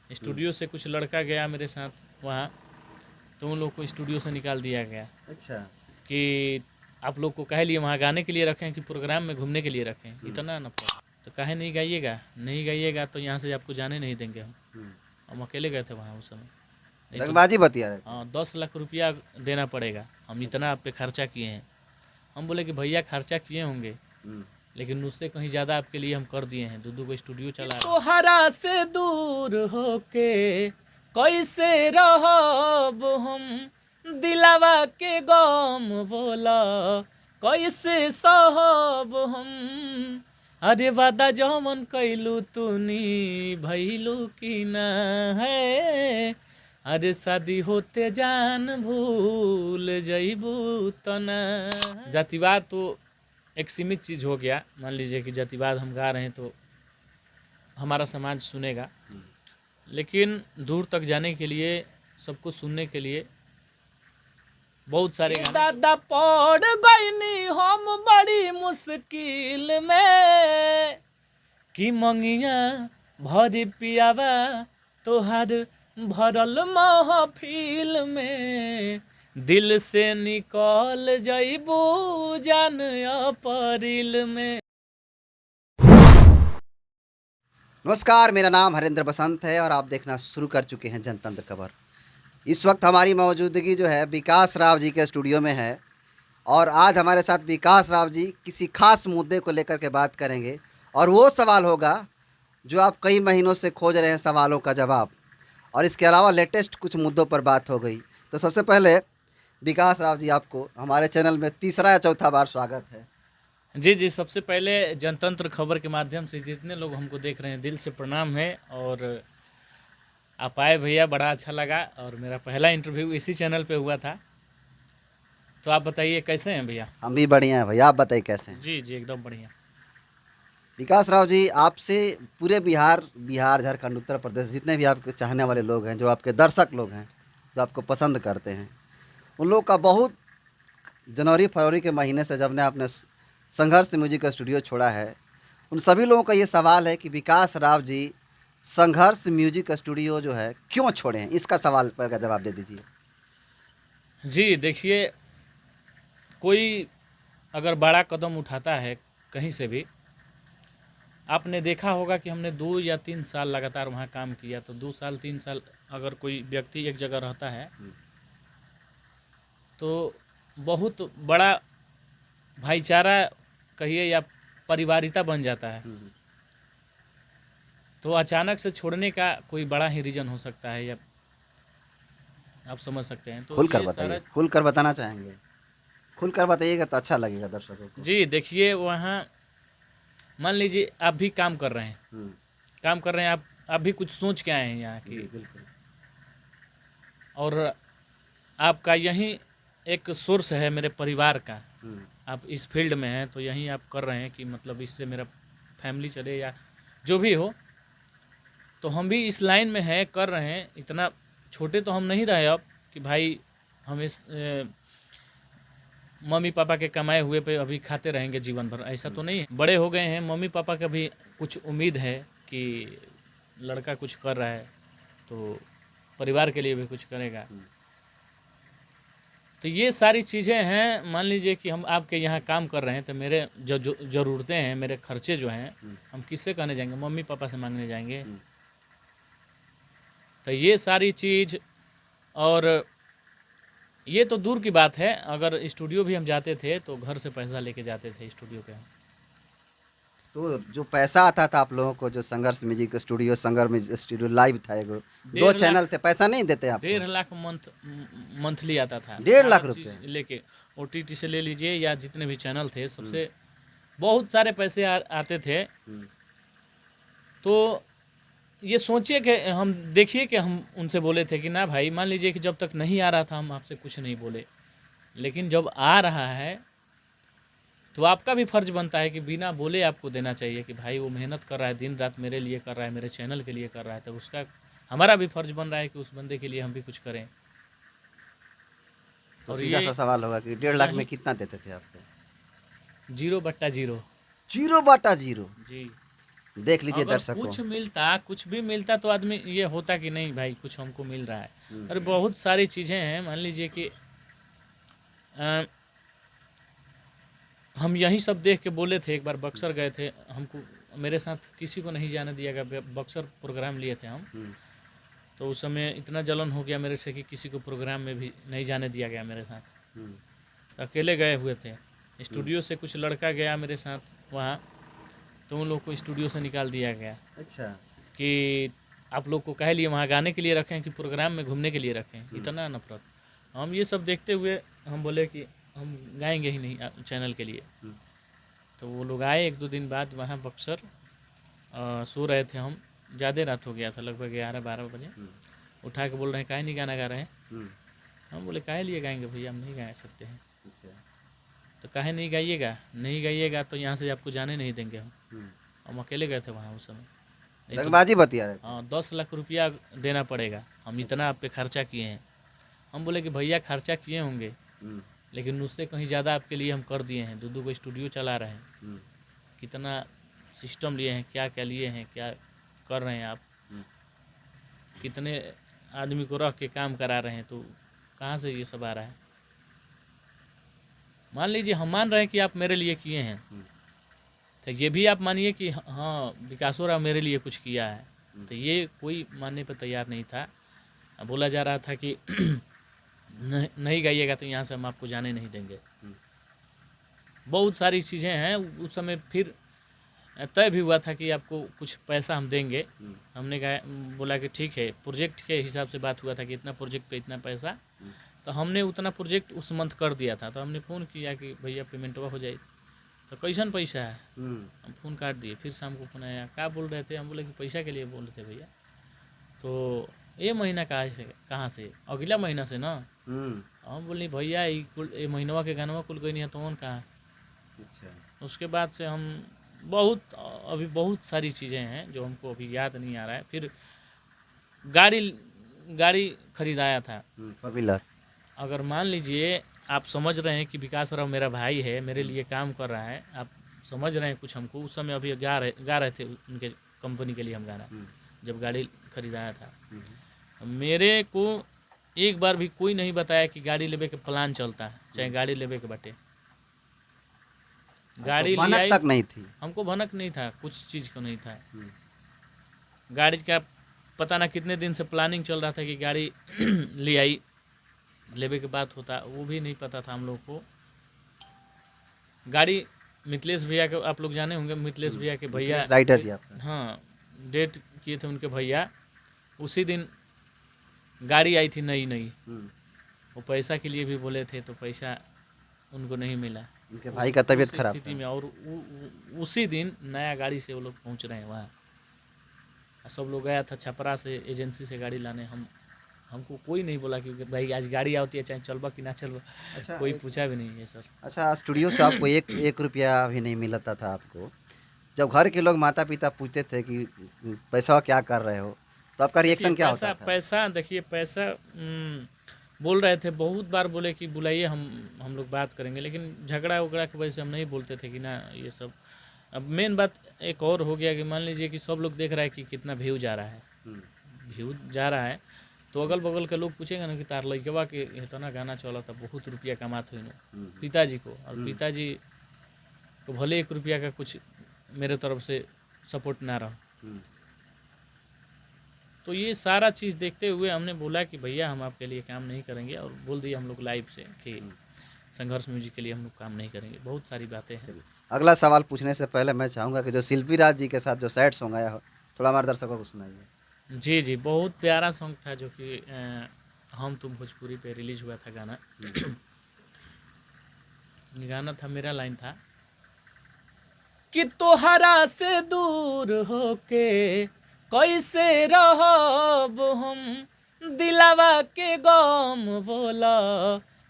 Studio से कुछ लड़का गया मेरे साथ वहाँ, तो उन लोग को स्टूडियो से निकाल दिया गया। अच्छा। कि आप लोग को कहे लिए वहाँ गाने के लिए रखें कि प्रोग्राम में घूमने के लिए रखें, इतना न पड़ा। तो कहे नहीं गाइएगा तो यहाँ से आपको जाने नहीं देंगे हम अकेले गए थे वहाँ उस समय। नहीं तो रंगबाजी बतिया रहे थे। हाँ 10 लाख रुपया देना पड़ेगा, हम इतना आप पे खर्चा किए हैं। हम बोले कि भैया खर्चा किए होंगे लेकिन उससे कहीं ज़्यादा आपके लिए हम कर दिए हैं, दो को स्टूडियो चला रहे हैं। तोहरा से दूर होके कैसे रहब हम, दिलावा के गम बोला कैसे सहब हम। अरे वादा जमन कैलू तूनी भैलू की ना है, अरे शादी होते जान भूल जईबू तना। जातिवाद तो एक सीमित चीज़ हो गया। मान लीजिए कि जातिवाद हम गा रहे हैं तो हमारा समाज सुनेगा, लेकिन दूर तक जाने के लिए, सबको सुनने के लिए बहुत सारे दादा पड़ गईनी हम बड़ी मुश्किल में, कि मंगिया भरी पियावा तोहार भरल महफिल में, दिल से निकल जईबू जान अप्रैल में। नमस्कार, मेरा नाम हरेंद्र बसंत है और आप देखना शुरू कर चुके हैं जनतंत्र खबर। इस वक्त हमारी मौजूदगी जो है विकास राव जी के स्टूडियो में है और आज हमारे साथ विकास राव जी किसी खास मुद्दे को लेकर के बात करेंगे और वो सवाल होगा जो आप कई महीनों से खोज रहे हैं, सवालों का जवाब। और इसके अलावा लेटेस्ट कुछ मुद्दों पर बात हो गई। तो सबसे पहले विकास राव जी, आपको हमारे चैनल में तीसरा या चौथा बार स्वागत है। जी, सबसे पहले जनतंत्र खबर के माध्यम से जितने लोग हमको देख रहे हैं दिल से प्रणाम है। और आप आए भैया, बड़ा अच्छा लगा और मेरा पहला इंटरव्यू इसी चैनल पे हुआ था। तो आप बताइए कैसे हैं भैया? हम भी बढ़िया हैं भैया, आप बताइए कैसे हैं? जी एकदम बढ़िया। विकास राव जी, आपसे पूरे बिहार झारखंड उत्तर प्रदेश जितने भी आपके चाहने वाले लोग हैं, जो आपके दर्शक लोग हैं, जो आपको पसंद करते हैं, उन लोग का बहुत जनवरी फरवरी के महीने से जब ने आपने संघर्ष म्यूजिक स्टूडियो छोड़ा है, उन सभी लोगों का ये सवाल है कि विकास राव जी संघर्ष म्यूजिक स्टूडियो जो है क्यों छोड़े हैं? इसका सवाल पर का जवाब दे दीजिए। जी देखिए, कोई अगर बड़ा कदम उठाता है कहीं से भी, आपने देखा होगा कि हमने 2 या 3 साल लगातार वहाँ काम किया। तो 2 साल 3 साल अगर कोई व्यक्ति एक जगह रहता है तो बहुत बड़ा भाईचारा कहिए या परिवारिता बन जाता है। तो अचानक से छोड़ने का कोई बड़ा ही रीज़न हो सकता है, या आप समझ सकते हैं। तो खुलकर बताइए, खुलकर बताना चाहेंगे? खुलकर बताइएगा तो अच्छा लगेगा दर्शकों को। जी देखिए, वहाँ मान लीजिए आप भी काम कर रहे हैं, आप भी कुछ सोच के आए हैं यहाँ की, बिल्कुल। और आपका यही एक सोर्स है मेरे परिवार का। आप इस फील्ड में हैं तो यहीं आप कर रहे हैं कि मतलब इससे मेरा फैमिली चले या जो भी हो। तो हम भी इस लाइन में हैं, कर रहे हैं। इतना छोटे तो हम नहीं रहे अब कि भाई हम इस मम्मी पापा के कमाए हुए पे अभी खाते रहेंगे जीवन भर, ऐसा तो नहीं है। बड़े हो गए हैं, मम्मी पापा का भी कुछ उम्मीद है कि लड़का कुछ कर रहा है तो परिवार के लिए भी कुछ करेगा। तो ये सारी चीज़ें हैं। मान लीजिए कि हम आपके यहाँ काम कर रहे हैं तो मेरे जो ज़रूरतें हैं, मेरे खर्चे जो हैं, हम किससे कहने जाएंगे? मम्मी पापा से मांगने जाएंगे? तो ये सारी चीज़, और ये तो दूर की बात है। अगर स्टूडियो भी हम जाते थे तो घर से पैसा लेके जाते थे स्टूडियो के। तो जो पैसा आता था आप लोगों को, जो संघर्ष म्यूजिक स्टूडियो, संघर्ष स्टूडियो लाइव था, एगो 2 चैनल थे, पैसा नहीं देते आप? 1.5 लाख मंथली आता था। 1.5 लाख रुपए लेके OTT से ले लीजिए या जितने भी चैनल थे, सबसे बहुत सारे पैसे आते थे। तो ये सोचिए कि हम देखिए कि हम उनसे बोले थे कि ना भाई, मान लीजिए कि जब तक नहीं आ रहा था हम आपसे कुछ नहीं बोले, लेकिन जब आ रहा है तो आपका भी फर्ज बनता है कि बिना बोले आपको देना चाहिए कि भाई वो मेहनत कर रहा है, दिन रात मेरे लिए कर रहा है, मेरे चैनल के लिए कर रहा है, तो उसका हमारा भी फर्ज बन रहा है कि उस बंदे के लिए हम भी कुछ करें। तो सीधा सा सवाल होगा कि 1.5 लाख में कितना देते थे आपको? 0/0। 0/0 जी। देख लीजिए अगर दर्शकों। कुछ भी मिलता तो आदमी ये होता कि नहीं भाई कुछ हमको मिल रहा है। अरे बहुत सारी चीज़ें हैं, मान लीजिए कि हम यही सब देख के बोले थे। एक बार बक्सर गए थे, हमको मेरे साथ किसी को नहीं जाने दिया गया। बक्सर प्रोग्राम लिए थे हम, तो उस समय इतना जलन हो गया मेरे से कि किसी को प्रोग्राम में भी नहीं जाने दिया गया मेरे साथ। तो अकेले गए हुए थे। स्टूडियो से कुछ लड़का गया मेरे साथ वहाँ, तो उन लोग को स्टूडियो से निकाल दिया गया। अच्छा। कि आप लोग को कह लिए वहाँ गाने के लिए रखें कि प्रोग्राम में घूमने के लिए रखें। इतना नफरत। हम ये सब देखते हुए हम बोले कि हम गाएंगे ही नहीं चैनल के लिए। तो वो लोग आए 1-2 दिन बाद वहाँ बक्सर, सो रहे थे हम, ज़्यादा रात हो गया था, लगभग 11-12 बजे। उठा के बोल रहे हैं काहे नहीं गाना गा रहे हैं। हम बोले काहे लिए गाएंगे भैया, हम नहीं गा सकते हैं। तो काहे नहीं गाइएगा तो यहाँ से आपको जाने नहीं देंगे हम अकेले गए थे वहाँ उस समय। रंगबाजी बतिया रहे। हाँ, 10 लाख रुपया देना पड़ेगा, हम इतना आप पे खर्चा किए हैं। हम बोले कि भैया खर्चा किए होंगे, लेकिन उससे कहीं ज़्यादा आपके लिए हम कर दिए हैं। 2 को स्टूडियो चला रहे हैं, कितना सिस्टम लिए हैं, क्या क्या लिए हैं, क्या कर रहे हैं आप, कितने आदमी को रख के काम करा रहे हैं, तो कहाँ से ये सब आ रहा है। मान लीजिए हम मान रहे हैं कि आप मेरे लिए किए हैं, तो ये भी आप मानिए कि हाँ विकासो राव मेरे लिए कुछ किया है। तो ये कोई मानने पर तैयार नहीं था। बोला जा रहा था कि नहीं गाइएगा तो यहाँ से हम आपको जाने नहीं देंगे। बहुत सारी चीज़ें हैं। उस समय फिर तय भी हुआ था कि आपको कुछ पैसा हम देंगे। हमने कहा, बोला कि ठीक है, प्रोजेक्ट के हिसाब से बात हुआ था कि इतना प्रोजेक्ट पे इतना पैसा। तो हमने उतना प्रोजेक्ट उस मंथ कर दिया था। तो हमने फ़ोन किया कि भैया पेमेंटवा हो जाए। तो कैसन पैसा है, हम फ़ोन काट दिए। फिर शाम को फ़ोन आया, क्या बोल रहे थे, हम बोले कि पैसा के लिए बोल रहे थे भैया। तो ये महीना कहाँ से, अगला महीना से ना। हम बोले भैया ये महीनवा के गानवा कुल गई नहीं है तो कौन कहाँ। अच्छा। उसके बाद से हम अभी बहुत सारी चीज़ें हैं जो हमको अभी याद नहीं आ रहा है। फिर गाड़ी खरीदाया था, फोर व्हीलर। अगर मान लीजिए आप समझ रहे हैं कि विकास राव मेरा भाई है, मेरे लिए काम कर रहा है, आप समझ रहे हैं कुछ हमको। उस समय अभी गा रहे थे उनके कंपनी के लिए हम गाना, जब गाड़ी खरीदाया था। मेरे को एक बार भी कोई नहीं बताया कि गाड़ी लेवे के प्लान चलता है, चाहे गाड़ी लेवे के बाटे। गाड़ी भनक तक नहीं थी, हमको भनक नहीं था, कुछ चीज़ को नहीं था। गाड़ी का पता ना कितने दिन से प्लानिंग चल रहा था कि गाड़ी ले आई, लेवे के बात होता, वो भी नहीं पता था हम लोग को। गाड़ी मिथिलेश भैया के, आप लोग जाने होंगे, मिथिलेश भैया के भैया राइटर जी आपका, हाँ, डेट किए थे उनके भैया। उसी दिन गाड़ी आई थी नई। वो पैसा के लिए भी बोले थे, तो पैसा उनको नहीं मिला। उनके भाई का तबीयत खराब स्थिति में, और उसी दिन नया गाड़ी से वो लोग पहुंच रहे हैं वहाँ। सब लोग गया था छपरा से एजेंसी से गाड़ी लाने। हमको कोई नहीं बोला कि भाई आज गाड़ी आती है, चाहे चलबा कि ना चलबा। अच्छा, कोई पूछा भी नहीं है सर। अच्छा, स्टूडियो से आपको एक रुपया भी नहीं मिलता था आपको? जब घर के लोग माता पिता पूछते थे कि पैसा क्या कर रहे हो, तो आपका रिएक्शन क्या होता था? पैसा देखिए, पैसा बोल रहे थे, बहुत बार बोले कि बुलाइए, हम लोग बात करेंगे, लेकिन झगड़ा उगड़ा की वजह से हम नहीं बोलते थे कि ना ये सब। अब मेन बात एक और हो गया कि मान लीजिए कि सब लोग देख रहा है कि कितना व्यू जा रहा है, तो अगल बगल के लोग पूछेंगे ना कि तार लड़कवा के इतना गाना चला था, बहुत रुपया कमात हुई ना पिताजी को। और पिताजी को भले 1 रुपया का कुछ मेरे तरफ से सपोर्ट ना रहा। तो ये सारा चीज़ देखते हुए हमने बोला कि भैया हम आपके लिए काम नहीं करेंगे, और बोल दिया हम लोग लाइव से कि संघर्ष म्यूजिक के लिए हम लोग काम नहीं करेंगे। बहुत सारी बातें हैं। अगला सवाल पूछने से पहले मैं चाहूँगा कि जो शिल्पी राज जी के साथ जो सैड सॉन्ग आया हो, थोड़ा हमारे दर्शकों को सुनाइए। जी, बहुत प्यारा सॉन्ग था, जो कि हम तुम भोजपुरी पे रिलीज हुआ था गाना। गाना था, मेरा लाइन था कि तोहरा से दूर होके कैसे रहब हम, दिलावा के गम बोला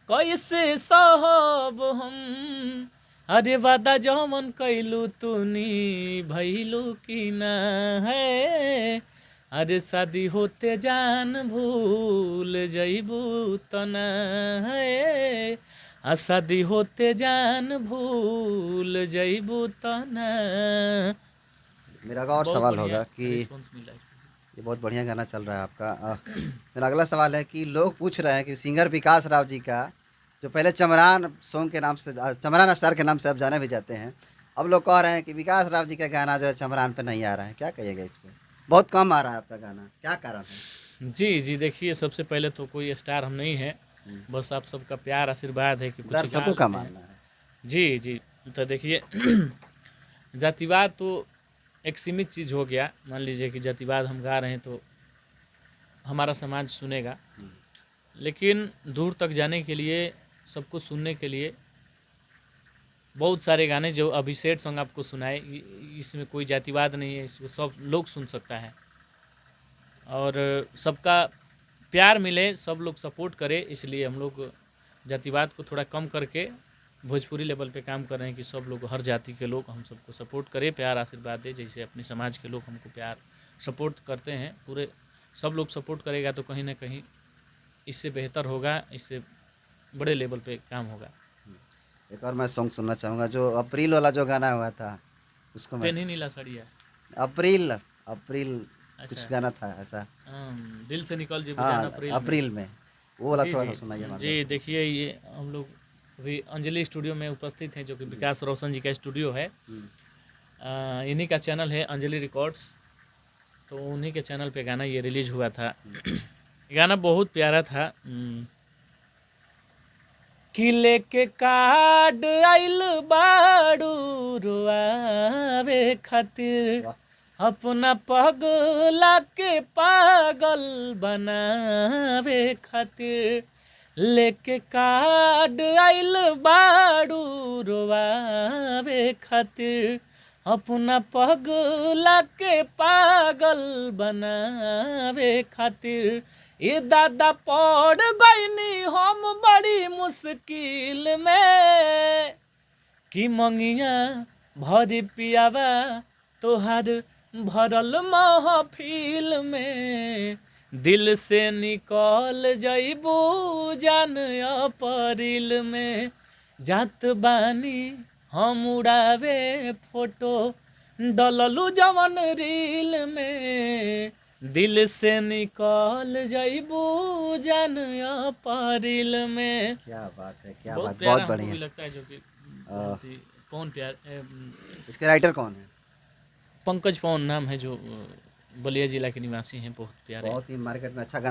कैसे सहब हम, अरे वादा जमन कैलू तूनी भैलू की ना है, अरे शादी होते जान भूल जइबू तना है, शादी होते जान भूल जइबू तना। मेरा और बहुत सवाल बढ़िया होगा कि रिस्पॉन्स मिला है। ये बहुत बढ़िया गाना चल रहा है आपका। मेरा अगला सवाल है कि लोग पूछ रहे हैं कि सिंगर विकास राव जी का जो पहले चमरान सॉन्ग के नाम से, चमरान स्टार के नाम से अब जाने भी जाते हैं, अब लोग कह रहे हैं कि विकास राव जी का गाना जो है चमरान पे नहीं आ रहा है, क्या कहिएगा इस पे? बहुत कम आ रहा है आपका गाना, क्या कारण है? जी, जी, देखिए सबसे पहले तो कोई स्टार हम नहीं हैं, हम्म, बस आप सबका प्यार आशीर्वाद है कि कुछ गा दर्शकों का लेते हैं। मानना है। जी, जी, तो देखिए जातिवाद तो एक सीमित चीज़ हो गया। मान लीजिए कि जातिवाद हम गा रहे हैं तो हमारा समाज सुनेगा, हम्म, लेकिन दूर तक जाने के लिए, सबको सुनने के लिए बहुत सारे गाने जो अभी सेट सॉन्ग आपको सुनाए, इसमें कोई जातिवाद नहीं है, इसको सब लोग सुन सकता है और सबका प्यार मिले, सब लोग सपोर्ट करें, इसलिए हम लोग जातिवाद को थोड़ा कम करके भोजपुरी लेवल पे काम कर रहे हैं कि सब लोग, हर जाति के लोग हम सबको सपोर्ट करें, प्यार आशीर्वाद दें, जैसे अपने समाज के लोग हमको प्यार सपोर्ट करते हैं। पूरे सब लोग सपोर्ट करेगा तो कहीं ना कहीं इससे बेहतर होगा, इससे बड़े लेवल पे काम होगा। एक और मैं सॉन्ग सुनना चाहूँगा, जो अप्रैल वाला जो गाना हुआ था उसको मैं। पेन ही नीला सड़िया। अप्रैल, अप्रैल कुछ अच्छा। गाना था ऐसा। दिल से निकल जी हाँ, जाना अप्रैल में। अप्रैल में वो वाला जी, थोड़ा जी, सा सुनाइए हमारे जी, दर्शकों देखिए ये हम लोग अभी अंजलि स्टूडियो में उपस्थित हैं, जो कि विकास रोशन जी का स्टूडियो है। को। इन्हीं का चैनल है अंजलि रिकॉर्ड्स, तो उन्हीं के चैनल पे गाना ये रिलीज हुआ था। ये गाना बहुत प्यारा था। कि लेके कार्ड आइल बाड़ू रुआवे खातिर, वाह, अपना पगला के पागल बनावे खातिर, लेके कार्ड आइल बाड़ू रोवावे खातिर, अपना पगला के पागल बनावे खातिर। ए दादा पड़ गईनी हम बड़ी मुश्किल में, कि मंगिया भरी पियावा तोहार भरल महफिल में, दिल से निकल जइबू जान अप्रैल में, जात बानी हम उड़ावे फोटो डललू जवन रील में, दिल से निकल जइबू जान अप्रैल में। क्या बात है, क्या बहुत बात, प्यारा बहुत हमको भी बढ़िया। लगता है, जो कि बहुत ही पवन प्यार इसके राइटर कौन है? पंकज पवन नाम है, जो बलिया जिला के निवासी हैं, बहुत प्यारे। बहुत ही मार्केट में अच्छा गाना